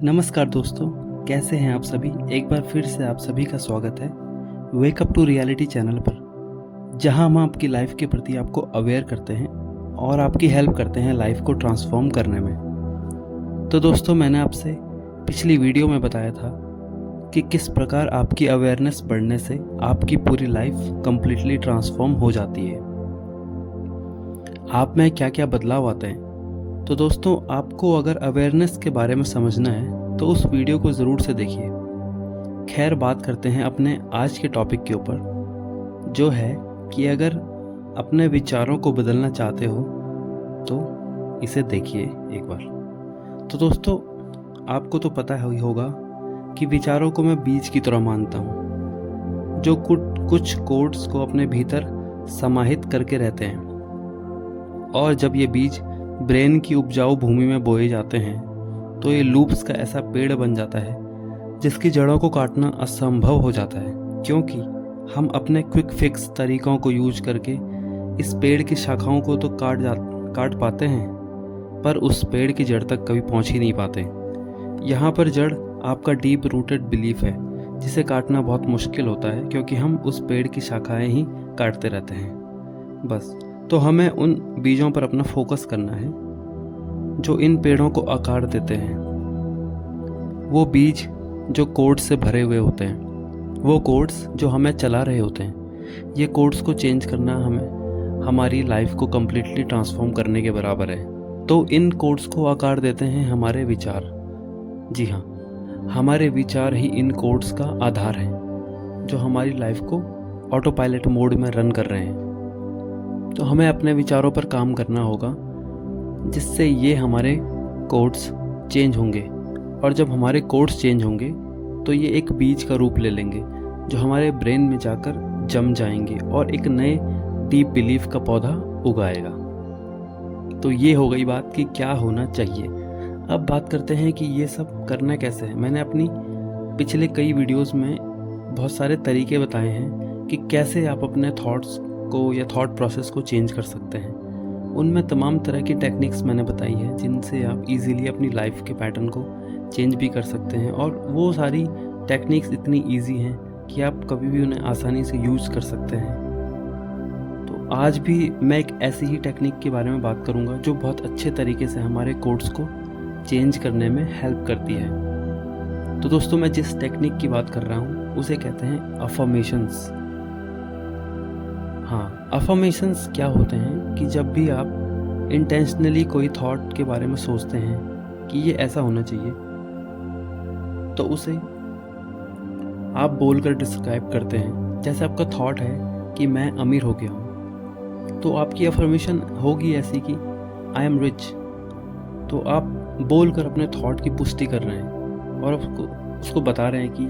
नमस्कार दोस्तों, कैसे हैं आप सभी। एक बार फिर से आप सभी का स्वागत है wake up to reality channel पर, जहां हम आपकी लाइफ के प्रति आपको अवेयर करते हैं और आपकी हेल्प करते हैं लाइफ को ट्रांसफॉर्म करने में। तो दोस्तों, मैंने आपसे पिछली वीडियो में बताया था कि किस प्रकार आपकी अवेयरनेस बढ़ने से आपकी पूरी लाइफ कंप्लीटली ट्रांसफॉर्म हो जाती है। आप में क्या क्या बदलाव आते हैं। तो दोस्तों, आपको अगर अवेयरनेस के बारे में समझना है तो उस वीडियो को ज़रूर से देखिए। खैर, बात करते हैं अपने आज के टॉपिक के ऊपर, जो है कि अगर अपने विचारों को बदलना चाहते हो तो इसे देखिए एक बार। तो दोस्तों, आपको तो पता ही होगा कि विचारों को मैं बीज की तरह मानता हूँ, जो कुछ कोड्स को अपने भीतर समाहित करके रहते हैं, और जब ये बीज ब्रेन की उपजाऊ भूमि में बोए जाते हैं तो ये लूप्स का ऐसा पेड़ बन जाता है जिसकी जड़ों को काटना असंभव हो जाता है, क्योंकि हम अपने क्विक फिक्स तरीकों को यूज करके इस पेड़ की शाखाओं को तो काट पाते हैं, पर उस पेड़ की जड़ तक कभी पहुंच ही नहीं पाते। यहाँ पर जड़ आपका डीप रूटेड बिलीफ है, जिसे काटना बहुत मुश्किल होता है, क्योंकि हम उस पेड़ की शाखाएं ही काटते रहते हैं। बस, तो हमें उन बीजों पर अपना फोकस करना है जो इन पेड़ों को आकार देते हैं। वो बीज जो कोड्स से भरे हुए होते हैं, वो कोड्स जो हमें चला रहे होते हैं। ये कोड्स को चेंज करना हमें हमारी लाइफ को कम्प्लीटली ट्रांसफॉर्म करने के बराबर है। तो इन कोड्स को आकार देते हैं हमारे विचार। जी हाँ, हमारे विचार ही इन कोड्स का आधार है, जो हमारी लाइफ को ऑटो पायलट मोड में रन कर रहे हैं। तो हमें अपने विचारों पर काम करना होगा, जिससे ये हमारे कोड्स चेंज होंगे, और जब हमारे कोड्स चेंज होंगे तो ये एक बीज का रूप ले लेंगे, जो हमारे ब्रेन में जाकर जम जाएंगे और एक नए डीप बिलीफ का पौधा उगाएगा। तो ये हो गई बात कि क्या होना चाहिए। अब बात करते हैं कि ये सब करना कैसे है। मैंने अपनी पिछले कई वीडियोस में बहुत सारे तरीके बताए हैं कि कैसे आप अपने थॉट्स को या थॉट प्रोसेस को चेंज कर सकते हैं। उनमें तमाम तरह की टेक्निक्स मैंने बताई है, जिनसे आप इजीली अपनी लाइफ के पैटर्न को चेंज भी कर सकते हैं, और वो सारी टेक्निक्स इतनी इजी हैं कि आप कभी भी उन्हें आसानी से यूज़ कर सकते हैं। तो आज भी मैं एक ऐसी ही टेक्निक के बारे में बात करूंगा जो बहुत अच्छे तरीके से हमारे कोड्स को चेंज करने में हेल्प करती है। तो दोस्तों, मैं जिस टेक्निक की बात कर रहा हूँ उसे कहते हैं अफर्मेशंस। हाँ, अफर्मेशंस क्या होते हैं कि जब भी आप इंटेंशनली कोई थॉट के बारे में सोचते हैं कि ये ऐसा होना चाहिए, तो उसे आप बोलकर डिस्क्राइब करते हैं। जैसे आपका थॉट है कि मैं अमीर हो गया हूँ, तो आपकी अफर्मेशन होगी ऐसी कि आई एम रिच। तो आप बोलकर अपने थॉट की पुष्टि कर रहे हैं और उसको बता रहे हैं कि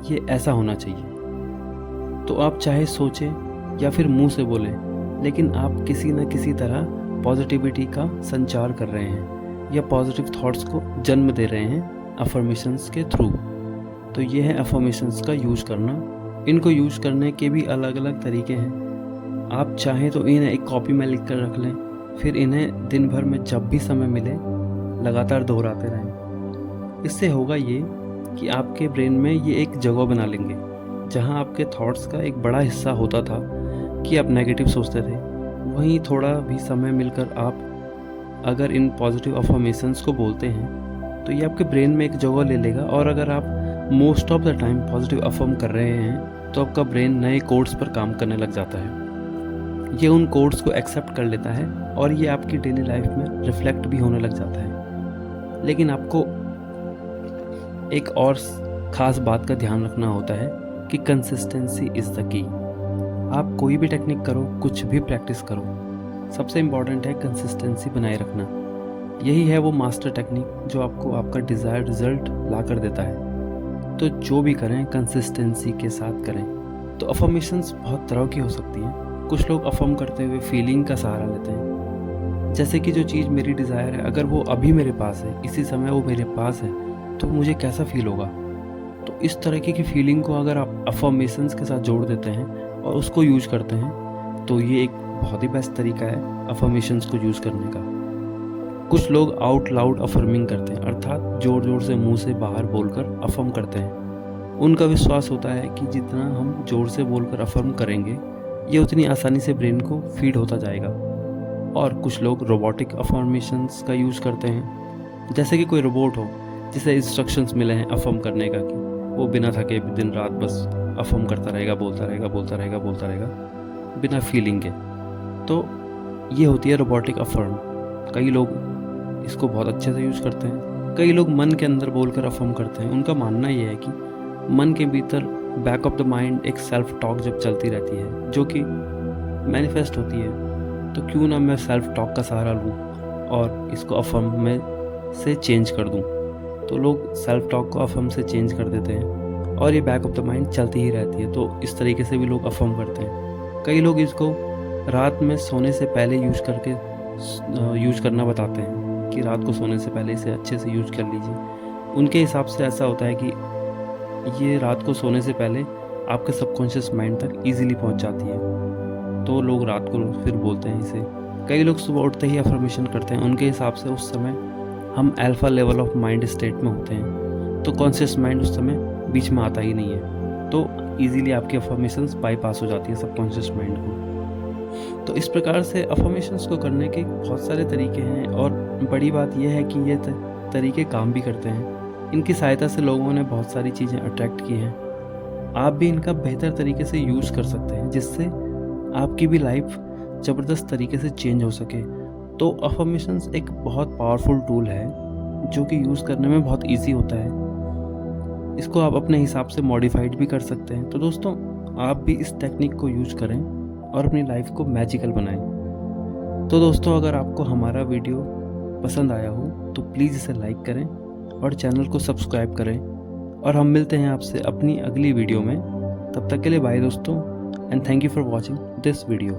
ये ऐसा होना चाहिए। तो आप चाहे सोचें या फिर मुंह से बोलें, लेकिन आप किसी न किसी तरह पॉजिटिविटी का संचार कर रहे हैं या पॉजिटिव थॉट्स को जन्म दे रहे हैं अफर्मेशंस के थ्रू। तो ये है अफर्मेशंस का यूज करना। इनको यूज करने के भी अलग अलग तरीके हैं। आप चाहें तो इन्हें एक कॉपी में लिख कर रख लें, फिर इन्हें दिन भर में जब भी समय मिले लगातार दोहराते रहें। इससे होगा ये कि आपके ब्रेन में ये एक जगह बना लेंगे, जहाँ आपके थॉट्स का एक बड़ा हिस्सा होता था कि आप नेगेटिव सोचते थे। वहीं थोड़ा भी समय मिलकर आप अगर इन पॉजिटिव अफर्मेशंस को बोलते हैं तो ये आपके ब्रेन में एक जगह ले लेगा, और अगर आप most of the time positive affirm कर रहे हैं तो आपका ब्रेन नए कोड्स पर काम करने लग जाता है। ये उन कोड्स को एक्सेप्ट कर लेता है और ये आपकी डेली लाइफ में रिफ्लेक्ट भी होने लग जाता है। लेकिन आपको एक और ख़ास बात का ध्यान रखना होता है कि कंसिस्टेंसी इज़ द की। आप कोई भी टेक्निक करो, कुछ भी प्रैक्टिस करो, सबसे इम्पॉर्टेंट है कंसिस्टेंसी बनाए रखना। यही है वो मास्टर टेक्निक जो आपको आपका डिज़ायर्ड रिजल्ट ला कर देता है। तो जो भी करें कंसिस्टेंसी के साथ करें। तो अफर्मेशंस बहुत तरह की हो सकती हैं। कुछ लोग अफर्म करते हुए फीलिंग का सहारा लेते हैं, जैसे कि जो चीज़ मेरी डिज़ायर है अगर वो अभी मेरे पास है, इसी समय वो मेरे पास है, तो मुझे कैसा फील होगा। तो इस तरीके की फीलिंग को अगर आप अफर्मेशंस के साथ जोड़ देते हैं और उसको यूज करते हैं, तो ये एक बहुत ही बेस्ट तरीका है अफर्मेशंस को यूज़ करने का। कुछ लोग आउट लाउड अफर्मिंग करते हैं, अर्थात ज़ोर ज़ोर से मुंह से बाहर बोलकर अफर्म करते हैं। उनका विश्वास होता है कि जितना हम ज़ोर से बोलकर अफर्म करेंगे ये उतनी आसानी से ब्रेन को फीड होता जाएगा। और कुछ लोग रोबोटिक अफर्मेशंस का यूज़ करते हैं, जैसे कि कोई रोबोट हो जिसे इंस्ट्रक्शंस मिले हैं अफर्म करने का, कि वो बिना थके दिन रात बस अफर्म करता रहेगा, बोलता रहेगा बिना फीलिंग के। तो ये होती है रोबोटिक अफर्म। कई लोग इसको बहुत अच्छे से यूज़ करते हैं। कई लोग मन के अंदर बोलकर अफर्म करते हैं। उनका मानना ये है कि मन के भीतर बैक ऑफ द माइंड एक सेल्फ टॉक जब चलती रहती है जो कि मैनिफेस्ट होती है, तो क्यों ना मैं सेल्फ टॉक का सहारा लूँ और इसको अफर्म में से चेंज कर दूँ। तो लोग सेल्फ टॉक को अफर्म से चेंज कर देते हैं और ये बैक ऑफ द माइंड चलती ही रहती है। तो इस तरीके से भी लोग अफर्म करते हैं। कई लोग इसको रात में सोने से पहले यूज़ करना बताते हैं कि रात को सोने से पहले इसे अच्छे से यूज़ कर लीजिए। उनके हिसाब से ऐसा होता है कि ये रात को सोने से पहले आपके सबकॉन्शियस माइंड तक ईजिली पहुंच जाती है, तो लोग रात को फिर बोलते हैं इसे। कई लोग सुबह उठते ही अफर्मेशन करते हैं। उनके हिसाब से उस समय हम alpha level of mind state में होते हैं, तो कॉन्शियस माइंड उस समय बीच में आता ही नहीं है, तो ईजिली आपकी अफर्मेशंस बाईपास हो जाती है सबकॉन्शियस माइंड को। तो इस प्रकार से अफर्मेशंस को करने के बहुत सारे तरीके हैं और बड़ी बात यह है कि ये तरीके काम भी करते हैं। इनकी सहायता से लोगों ने बहुत सारी चीज़ें अट्रैक्ट की हैं। आप भी इनका बेहतर तरीके से यूज़ कर सकते हैं जिससे आपकी भी लाइफ ज़बरदस्त तरीके से चेंज हो सके। तो अफर्मेशंस एक बहुत पावरफुल टूल है जो कि यूज़ करने में बहुत ईजी होता है। इसको आप अपने हिसाब से मॉडिफाइड भी कर सकते हैं। तो दोस्तों, आप भी इस टेक्निक को यूज़ करें और अपनी लाइफ को मैजिकल बनाएं। तो दोस्तों, अगर आपको हमारा वीडियो पसंद आया हो तो प्लीज़ इसे लाइक करें और चैनल को सब्सक्राइब करें, और हम मिलते हैं आपसे अपनी अगली वीडियो में। तब तक के लिए बाय दोस्तों, and thank you for watching this video.